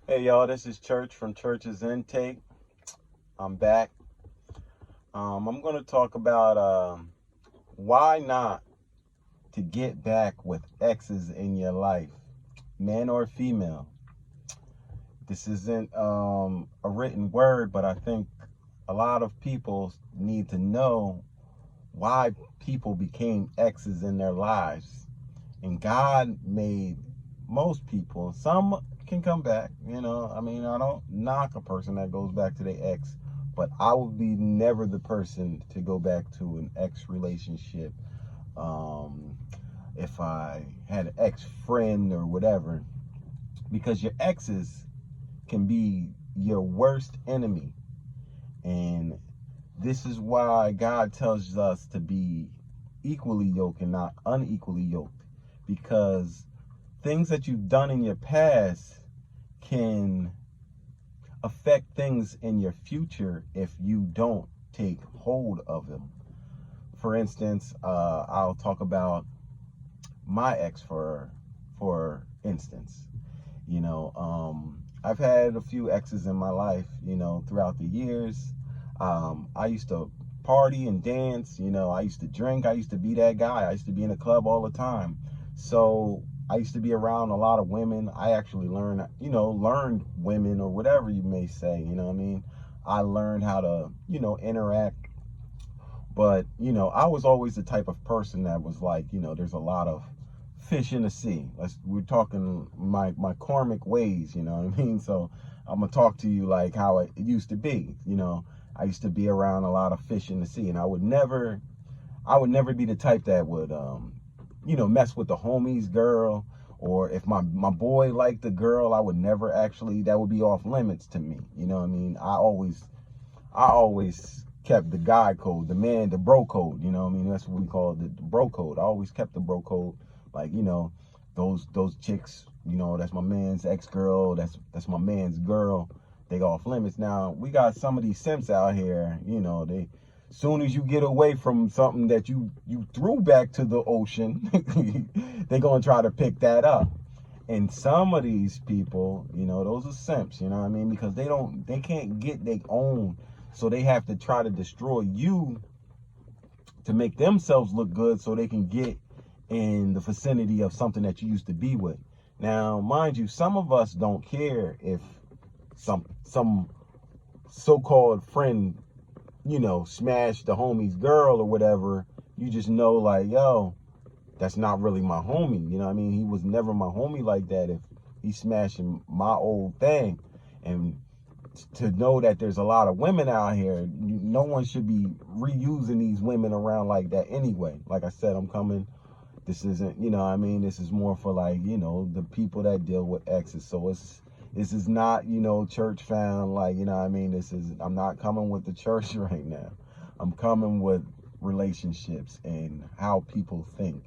Hey y'all, this is Church from Church's Intake. I'm back. I'm going to talk about why not to get back with exes in your life, man or female. This isn't a written word, but I think a lot of people need to know why people became exes in their lives. And God made most people, some can come back, I don't knock a person that goes back to their ex, but I would be never the person to go back to an ex relationship. Um, if I had an ex friend or whatever, because your exes can be your worst enemy. And this is why God tells us to be equally yoked and not unequally yoked, because things that you've done in your past can affect things in your future if you don't take hold of them. For instance, I'll talk about my ex for instance. I've had a few exes in my life, throughout the years. I used to party and dance, I used to drink, I used to be that guy. I used to be in a club all the time. So I used to be around a lot of women. I actually learned women, or whatever you may say, I learned how to, interact. But, I was always the type of person that was like, there's a lot of fish in the sea. We're talking my karmic ways, you know what I mean? So I'm gonna talk to you like how it used to be. I used to be around a lot of fish in the sea, and I would never be the type that would mess with the homie's girl, or if my boy liked the girl, I would never actually, that would be off limits to me. You know what I mean? I always kept the guy code, the bro code. You know what I mean? That's what we call it, the bro code. I always kept the bro code. Like, those chicks, that's my man's ex-girl, that's my man's girl. They go off limits. Now, we got some of these simps out here, they, soon as you get away from something that you threw back to the ocean, they're gonna try to pick that up. And some of these people, those are simps, you know what I mean? Because they can't get their own. So they have to try to destroy you to make themselves look good so they can get in the vicinity of something that you used to be with. Now, mind you, some of us don't care if some so-called friend, smash the homie's girl or whatever. You just know, like, yo, that's not really my homie. You know what I mean? He was never my homie like that if he's smashing my old thing. And to know that there's a lot of women out here, no one should be reusing these women around like that anyway. Like I said, I'm coming. This isn't, what I mean? This is more for, like, the people that deal with exes. So this is not, church found, like, what I mean? I'm not coming with the church right now. I'm coming with relationships and how people think.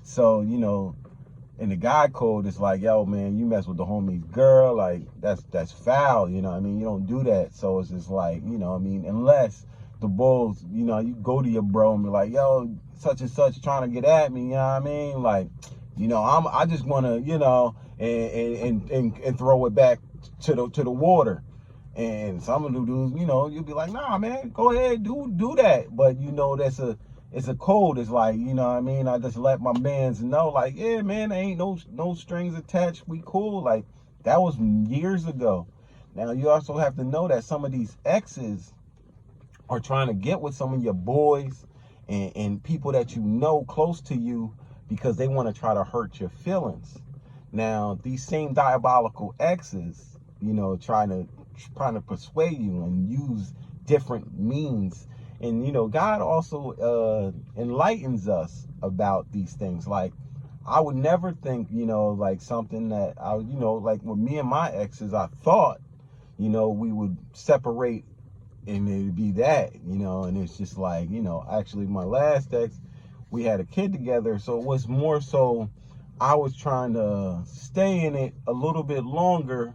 So, in the guy code, it's like, yo, man, you mess with the homie's girl, like, that's foul, what I mean? You don't do that. So it's just like, what I mean? Unless the bulls, you go to your bro and be like, yo, such and such trying to get at me, you know what I mean? Like, I just want to, and throw it back to the water. And some of the dudes, you'll be like, nah, man, go ahead, do that. But it's a code. It's like, what I mean? I just let my mans know, like, yeah, man, there ain't no strings attached. We cool. Like, that was years ago. Now, you also have to know that some of these exes are trying to get with some of your boys and people that you know close to you, because they want to try to hurt your feelings. Now, these same diabolical exes, trying to persuade you and use different means. And God also enlightens us about these things. Like, I would never think, like something that like with me and my exes, I thought, we would separate and it'd be that, and it's just like, actually my last ex, we had a kid together. So it was more so I was trying to stay in it a little bit longer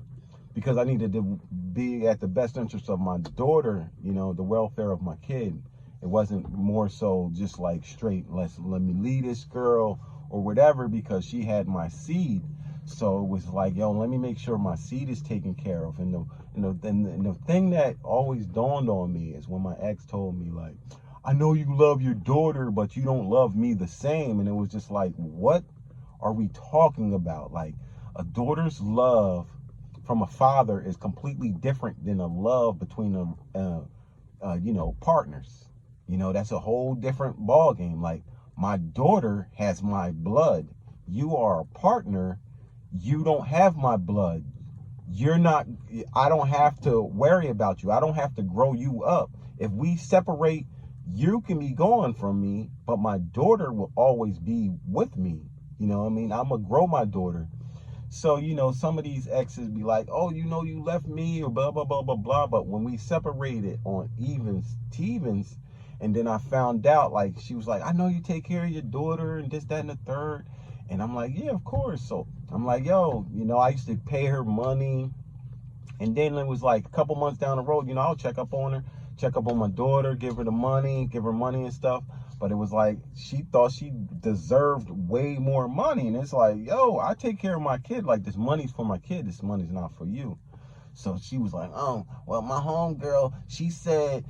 because I needed to be at the best interest of my daughter, the welfare of my kid. It wasn't more so just like straight, let me leave this girl or whatever, because she had my seed. So it was like, yo, let me make sure my seed is taken care of. And the thing that always dawned on me is when my ex told me, like, I know you love your daughter, but you don't love me the same. And it was just like, what are we talking about? Like, a daughter's love from a father is completely different than a love between partners. That's a whole different ball game. Like, my daughter has my blood. You are a partner. You don't have my blood. You're not, I don't have to worry about you. I don't have to grow you up. If we separate, you can be gone from me, but my daughter will always be with me. You know what I mean? I'm going to grow my daughter. So, some of these exes be like, oh, you left me or blah, blah, blah, blah, blah. But when we separated on evens, Tevens, and then I found out, like, she was like, I know you take care of your daughter and this, that, and the third. And I'm like, yeah, of course. So I'm like, yo, I used to pay her money. And then it was like a couple months down the road, I'll check up on her, check up on my daughter, give her money and stuff. But it was like, she thought she deserved way more money. And it's like, yo, I take care of my kid. Like, this money's for my kid. This money's not for you. So she was like, oh, well, my homegirl, she said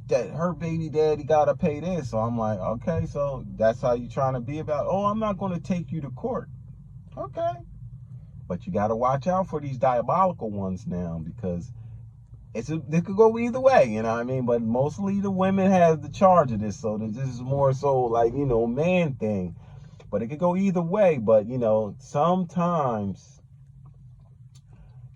that her baby daddy got to pay this. So I'm like, okay, so that's how you trying to be about, oh, I'm not going to take you to court. Okay. But you got to watch out for these diabolical ones now, because it could go either way, you know what I mean? But mostly the women have the charge of this. So this is more so like, man thing. But it could go either way. But, sometimes,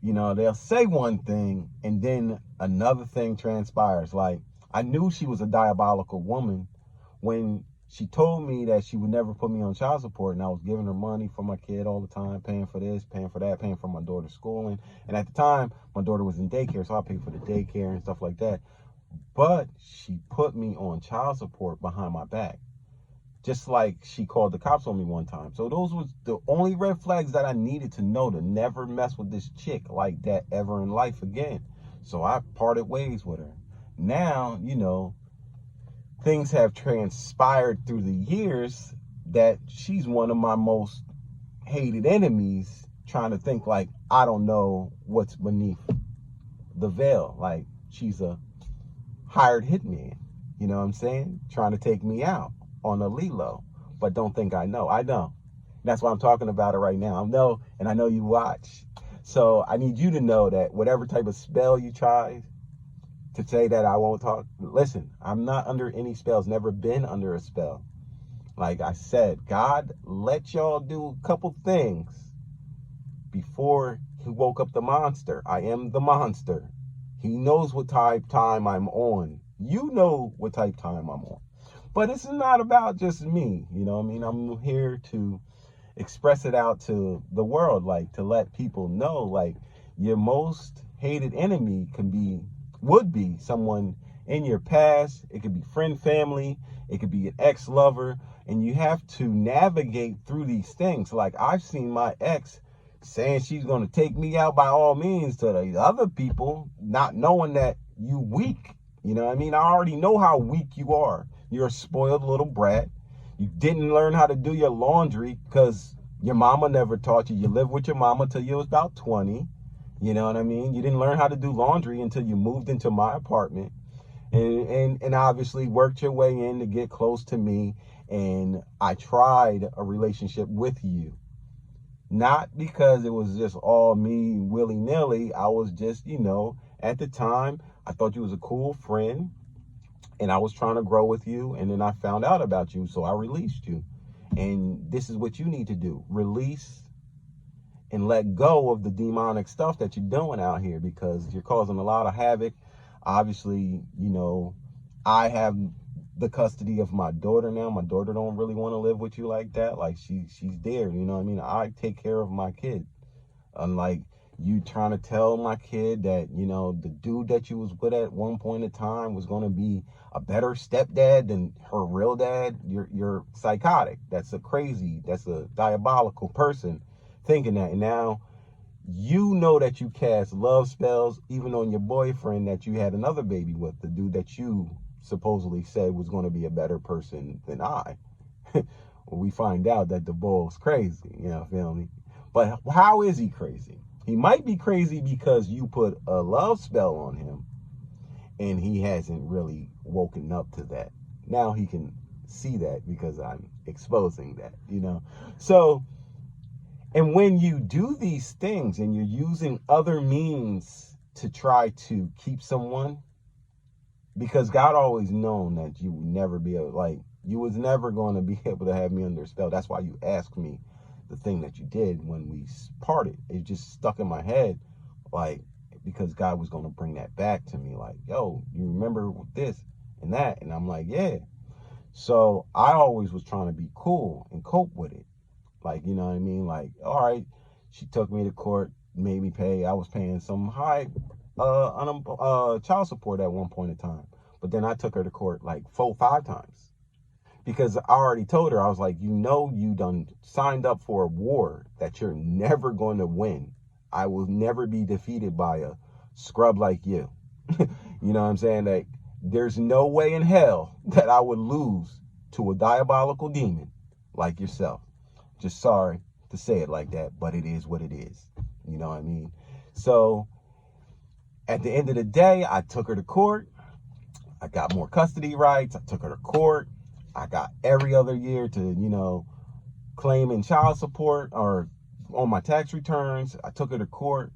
they'll say one thing and then another thing transpires. Like, I knew she was a diabolical woman when she told me that she would never put me on child support, and I was giving her money for my kid all the time, paying for this, paying for that, paying for my daughter's schooling. And at the time, my daughter was in daycare, so I paid for the daycare and stuff like that. But she put me on child support behind my back. Just like she called the cops on me one time. So those was the only red flags that I needed to know to never mess with this chick like that ever in life again. So I parted ways with her. Now, things have transpired through the years that she's one of my most hated enemies, trying to think like I don't know what's beneath the veil. Like, she's a hired hitman, you know what I'm saying? Trying to take me out on a Lilo, but don't think I know. I know. That's why I'm talking about it right now. I know, and I know you watch. So I need you to know that whatever type of spell you try to say that I won't talk, listen, I'm not under any spells, never been under a spell. Like I said, God let y'all do a couple things before he woke up the monster. I am the monster. He knows what type time I'm on. You know what type time I'm on. But it's not about just me, you know what I mean? I'm here to express it out to the world, like to let people know, like, your most hated enemy would be someone in your past. It could be friend, family, it could be an ex-lover, and you have to navigate through these things. Like, I've seen my ex saying she's going to take me out by all means to the other people, not knowing that you weak. You know what I mean? I already know how weak you are. You're a spoiled little brat. You didn't learn how to do your laundry because your mama never taught you. You lived with your mama till you was about 20. You know what I mean? You didn't learn how to do laundry until you moved into my apartment. And obviously worked your way in to get close to me. And I tried a relationship with you. Not because it was just all me willy-nilly. I was just, at the time, I thought you was a cool friend. And I was trying to grow with you, and then I found out about you, so I released you. And this is what you need to do. Release and let go of the demonic stuff that you're doing out here, because you're causing a lot of havoc. Obviously, I have the custody of my daughter now. My daughter don't really want to live with you like that. Like, she's there, you know what I mean? I take care of my kid. Unlike you trying to tell my kid that, the dude that you was with at one point in time was going to be a better stepdad than her real dad. You're psychotic. That's a diabolical person thinking that. And now you know that you cast love spells even on your boyfriend that you had another baby with, the dude that you supposedly said was going to be a better person than I. We find out that the bull's crazy, feel me? But how is he crazy? He might be crazy because you put a love spell on him and he hasn't really woken up to that. Now he can see that because I'm exposing that, you know? So, and when you do these things and you're using other means to try to keep someone, because God always known that you would never be able, like, you was never going to be able to have me under a spell. That's why you asked me the thing that you did when we parted. It just stuck in my head, like, because God was going to bring that back to me. Like, yo, you remember this and that? And I'm like, yeah. So I always was trying to be cool and cope with it. Like, you know what I mean? Like, all right, she took me to court, made me pay. I was paying some high child support at one point in time. But then I took her to court like 4-5 times. Because I already told her, I was like, you know, you done signed up for a war that you're never going to win. I will never be defeated by a scrub like you. You know what I'm saying? Like, there's no way in hell that I would lose to a diabolical demon like yourself. Just sorry to say it like that, but it is what it is. You know what I mean? So at the end of the day, I took her to court. I got more custody rights. I took her to court. I got every other year to, you know, claim in child support or on my tax returns. I took her to court,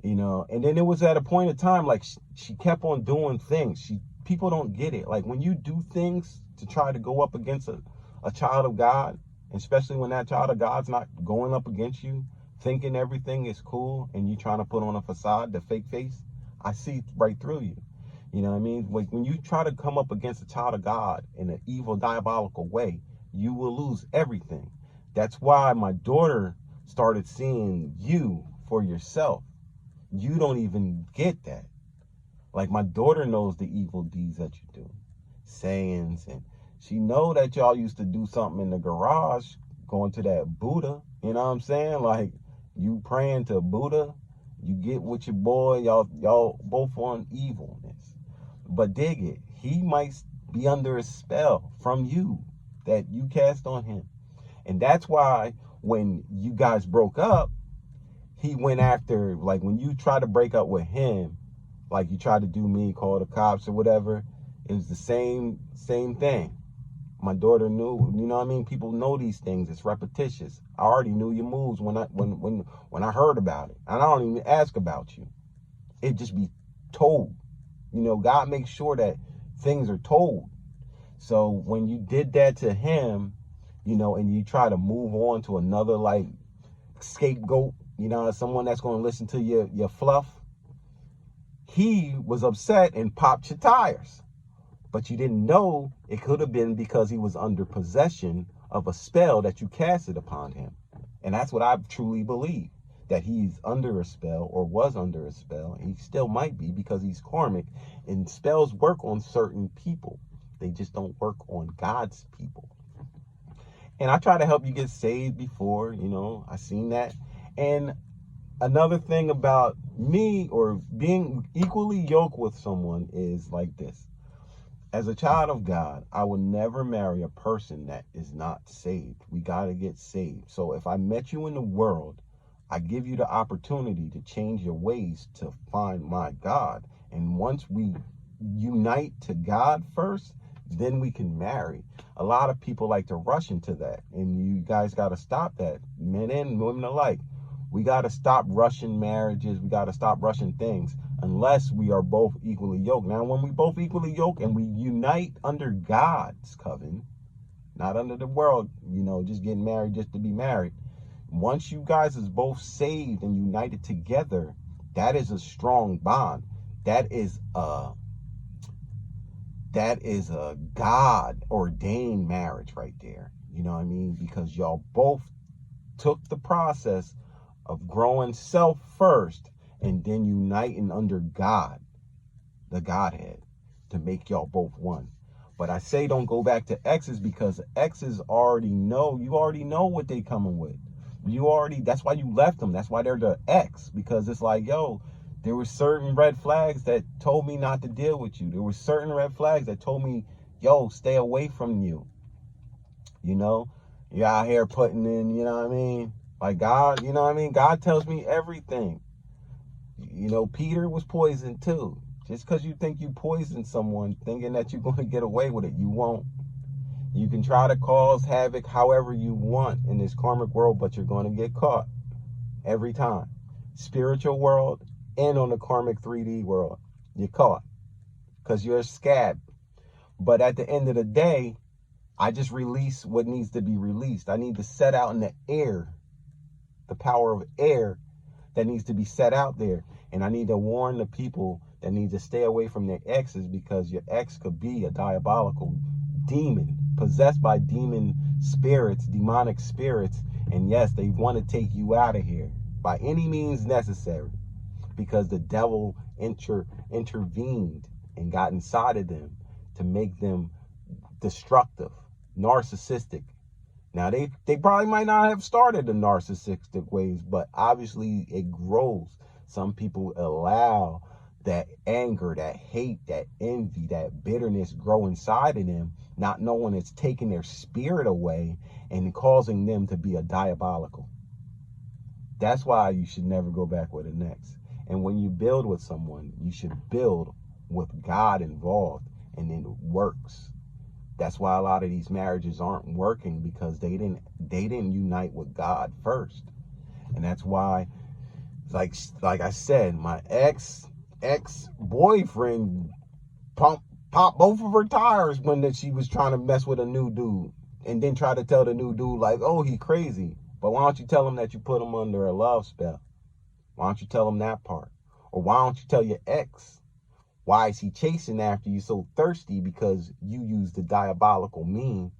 you know, and then it was at a point in time, like, she kept on doing things. People don't get it. Like, when you do things to try to go up against a child of God, especially when that child of God's not going up against you, thinking everything is cool, and you trying to put on a facade, the fake face, I see right through you. You know what I mean? Like, when you try to come up against a child of God in an evil, diabolical way, you will lose everything. That's why my daughter started seeing you for yourself. You don't even get that. Like, my daughter knows the evil deeds that you do, sayings, and she know that y'all used to do something in the garage, going to that Buddha. You know what I'm saying? Like, you praying to Buddha, you get with your boy, y'all both on evilness. But dig it, he might be under a spell from you that you cast on him. And that's why when you guys broke up, he went after, like, when you try to break up with him, like you tried to do me, call the cops or whatever, it was the same thing. My daughter knew, you know what I mean? People know these things. It's repetitious. I already knew your moves when I heard about it. And I don't even ask about you. It just be told. You know, God makes sure that things are told. So when you did that to him, you know, and you try to move on to another, like, scapegoat, you know, someone that's going to listen to your fluff, he was upset and popped your tires. But you didn't know it could have been because he was under possession of a spell that you casted upon him. And that's what I truly believe, that he's under a spell, or was under a spell. He still might be, because he's karmic, and spells work on certain people. They just don't work on God's people. And I try to help you get saved before, you know, I seen that. And another thing about me, or being equally yoked with someone, is like this. As a child of God, I will never marry a person that is not saved. We got to get saved. So if I met you in the world, I give you the opportunity to change your ways to find my God. And once we unite to God first, then we can marry. A lot of people like to rush into that, and you guys got to stop that, men and women alike. We got to stop rushing marriages. We got to stop rushing things unless we are both equally yoked. Now, when we both equally yoked and we unite under God's covenant, not under the world, you know, just getting married just to be married. Once you guys is both saved and united together, that is a strong bond. That is a God ordained marriage right there. You know what I mean? Because y'all both took the process of growing self first and then uniting under God, the Godhead, to make y'all both one. But I say don't go back to exes, because exes already know, you already know what they coming with. That's why you left them. That's why they're the ex, because it's like, yo, there were certain red flags that told me not to deal with you. There were certain red flags that told me, yo, stay away from you. You know, you're out here putting in, you know what I mean, Like God, you know what I mean? God tells me everything. You know, Peter was poisoned too. Just because you think you poisoned someone thinking that you're going to get away with it, you won't. You can try to cause havoc however you want in this karmic world, but you're going to get caught every time. Spiritual world and on the karmic 3D world, you're caught because you're a scab. But at the end of the day, I just release what needs to be released. I need to set out in the air, the power of air that needs to be set out there. And I need to warn the people that need to stay away from their exes, because your ex could be a diabolical demon, possessed by demon spirits, demonic spirits. And yes, they want to take you out of here by any means necessary, because the devil intervened and got inside of them to make them destructive, narcissistic. Now, they probably might not have started the narcissistic ways, but obviously it grows. Some people allow that anger, that hate, that envy, that bitterness grow inside of them, not knowing it's taking their spirit away and causing them to be a diabolical. That's why you should never go back with an ex. And when you build with someone, you should build with God involved, and then it works. That's why a lot of these marriages aren't working, because they didn't unite with God first. And that's why, like I said, my ex-boyfriend popped both of her tires when she was trying to mess with a new dude, and then try to tell the new dude like, oh, he crazy. But why don't you tell him that you put him under a love spell? Why don't you tell him that part? Or why don't you tell your ex? Why is he chasing after you so thirsty? Because you used the diabolical mean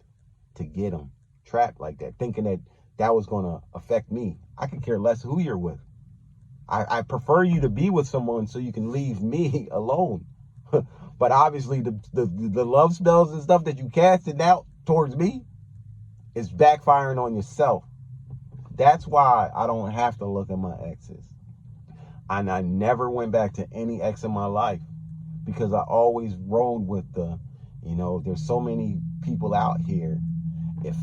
to get him trapped like that, thinking that that was going to affect me. I could care less who you're with. I prefer you to be with someone so you can leave me alone. But obviously the love spells and stuff that you casted out towards me is backfiring on yourself. That's why I don't have to look at my exes. And I never went back to any ex in my life, because I always rolled with there's so many people out here. If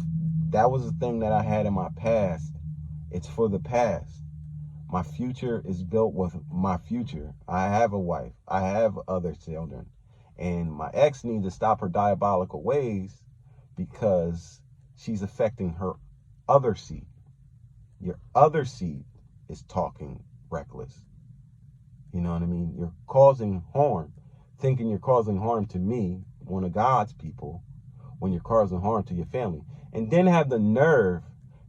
that was a thing that I had in my past, it's for the past. My future is built with my future. I have a wife. I have other children. And my ex needs to stop her diabolical ways, because she's affecting her other seed. Your other seed is talking reckless. You know what I mean? You're causing harm, thinking you're causing harm to me, one of God's people, when you're causing harm to your family. And then have the nerve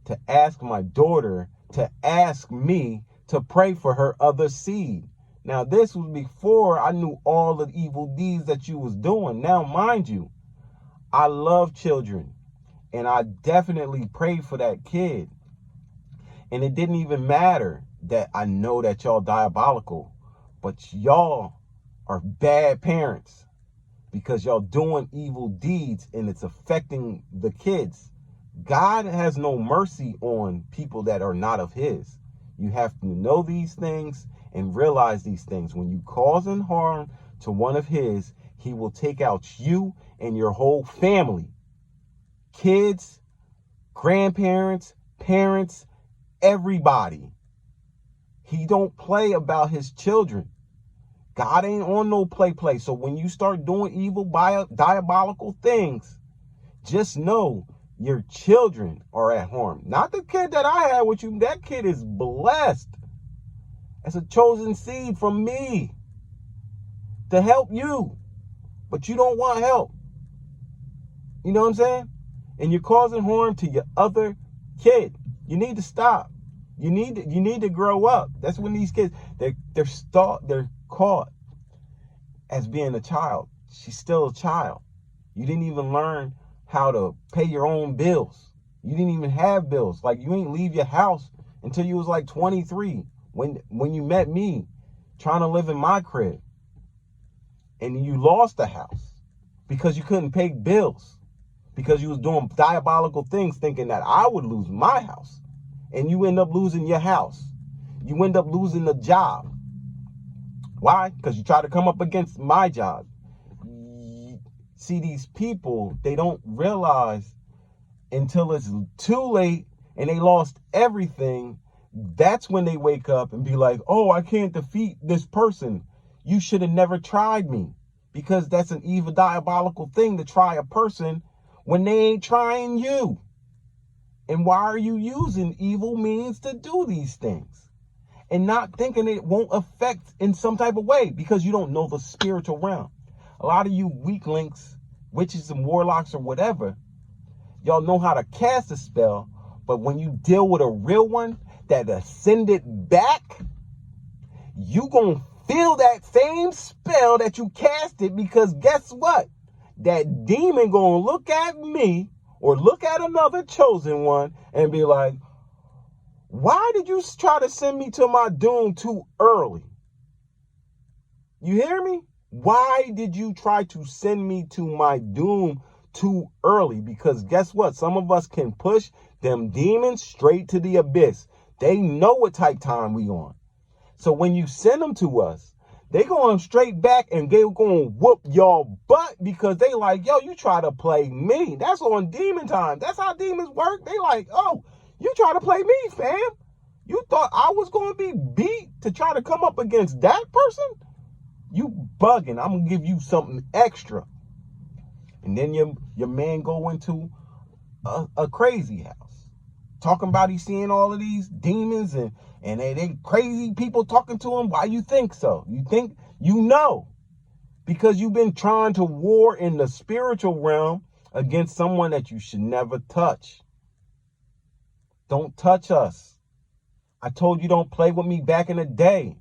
to ask my daughter to ask me to pray for her other seed. Now, this was before I knew all the evil deeds that you was doing. Now, mind you, I love children, and I definitely prayed for that kid. And it didn't even matter that I know that y'all diabolical, but y'all are bad parents, because y'all doing evil deeds and it's affecting the kids. God has no mercy on people that are not of his. You have to know these things and realize these things. When you causing harm to one of his, he will take out you and your whole family. Kids, grandparents, parents, everybody. He don't play about his children. God ain't on no play. So when you start doing evil, diabolical things, just know your children are at harm. Not the kid that I had with you. That kid is blessed. It's a chosen seed from me to help you. But you don't want help. You know what I'm saying? And you're causing harm to your other kid. You need to stop. You need to grow up. That's when these kids, they're caught as being a child. She's still a child. You didn't even learn how to pay your own bills. You didn't even have bills. Like, you ain't leave your house until you was like 23 when you met me, trying to live in my crib. And you lost the house because you couldn't pay bills, because you was doing diabolical things, thinking that I would lose my house. And you end up losing your house. You end up losing the job. Why? Because you try to come up against my job. See, these people, they don't realize until it's too late and they lost everything, that's when they wake up and be like, oh, I can't defeat this person. You should have never tried me. Because that's an evil, diabolical thing to try a person when they ain't trying you. And why are you using evil means to do these things? And not thinking it won't affect in some type of way because you don't know the spiritual realm. A lot of you weaklings, witches and warlocks or whatever, y'all know how to cast a spell, but when you deal with a real one that ascended back, you gonna feel that same spell that you casted, because guess what? That demon gonna look at me or look at another chosen one and be like, why did you try to send me to my doom too early? You hear me? Why did you try to send me to my doom too early? Because guess what? Some of us can push them demons straight to the abyss. They know what type time we on. So when you send them to us, they going straight back and they going to whoop y'all butt because they like, yo, you try to play me. That's on demon time. That's how demons work. They like, oh, you try to play me, fam. You thought I was going to be beat to try to come up against that person? You bugging. I'm going to give you something extra. And then your man go into a crazy house. Talking about he's seeing all of these demons and they crazy people talking to him. Why you think so? You think you know? Because you've been trying to war in the spiritual realm against someone that you should never touch. Don't touch us. I told you don't play with me back in the day.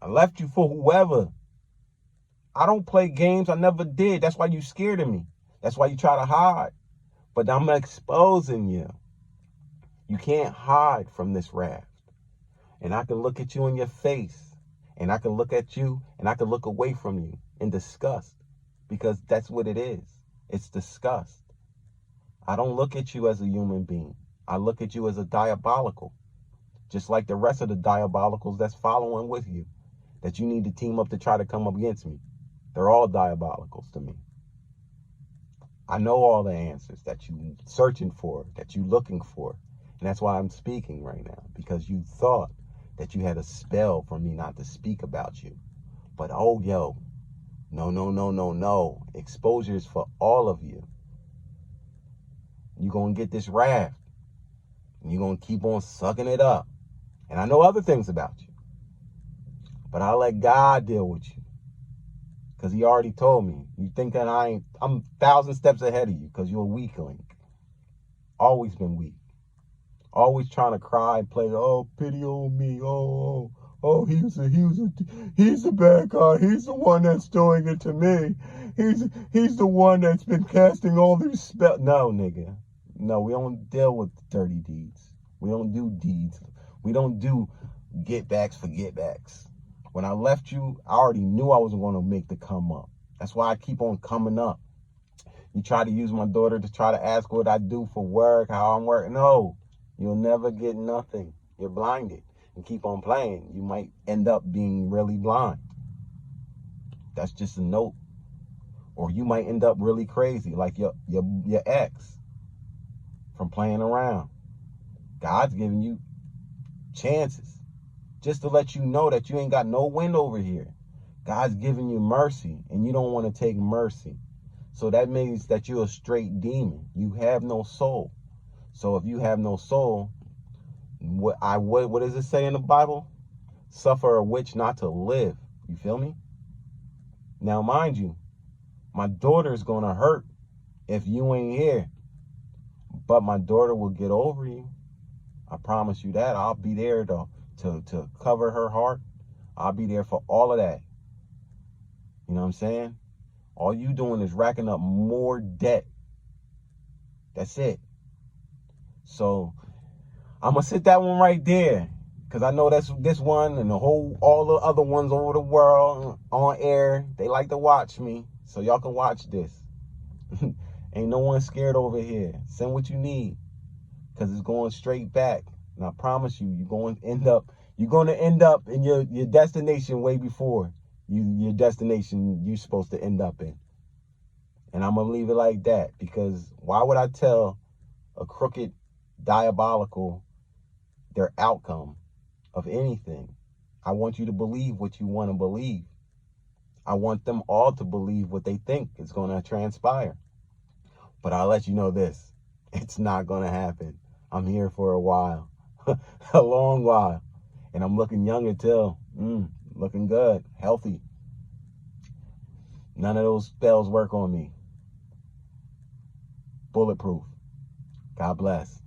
I left you for whoever. I don't play games. I never did. That's why you scared of me. That's why you try to hide. But I'm exposing you. You can't hide from this raft. And I can look at you in your face. And I can look at you and I can look away from you in disgust. Because that's what it is. It's disgust. I don't look at you as a human being. I look at you as a diabolical. Just like the rest of the diabolicals that's following with you. That you need to team up to try to come up against me. They're all diabolicals to me. I know all the answers that you're searching for, that you're looking for. And that's why I'm speaking right now. Because you thought that you had a spell for me not to speak about you. But oh, yo, no. Exposure is for all of you. You're going to get this raft. And you're going to keep on sucking it up. And I know other things about you. But I'll let God deal with you. Because he already told me. You think that I'm 1,000 steps ahead of you because you're a weakling. Always been weak. Always trying to cry and play, oh, pity on me. Oh, he's a bad guy. He's the one that's doing it to me. He's the one that's been casting all these spells. No, nigga. No, we don't deal with dirty deeds. We don't do deeds. We don't do get backs for get backs. When I left you, I already knew I wasn't going to make the come up. That's why I keep on coming up. You try to use my daughter to try to ask what I do for work, how I'm working. No, you'll never get nothing. You're blinded. And keep on playing. You might end up being really blind. That's just a note. Or you might end up really crazy, like your ex, from playing around. God's giving you chances. Just to let you know that you ain't got no wind over here. God's giving you mercy, and you don't want to take mercy. So that means that you're a straight demon. You have no soul. So if you have no soul, what does it say in the Bible? Suffer a witch not to live. You feel me? Now, mind you, my daughter is going to hurt if you ain't here. But my daughter will get over you. I promise you that. I'll be there though. To cover her heart. I'll be there for all of that. You know what I'm saying? All you doing is racking up more debt. That's it. So I'm going to sit that one right there. Because I know that's this one and all the other ones over the world on air. They like to watch me. So y'all can watch this. Ain't no one scared over here. Send what you need. Because it's going straight back. And I promise you, you're going to end up in your destination way before your destination you're supposed to end up in. And I'm going to leave it like that, because why would I tell a crooked diabolical their outcome of anything. I want you to believe what you want to believe. I want them all to believe what they think is going to transpire. But I'll let you know this. It's not going to happen. I'm here for a while. A long while. And I'm looking young until, looking good, healthy. None of those spells work on me. Bulletproof. God bless.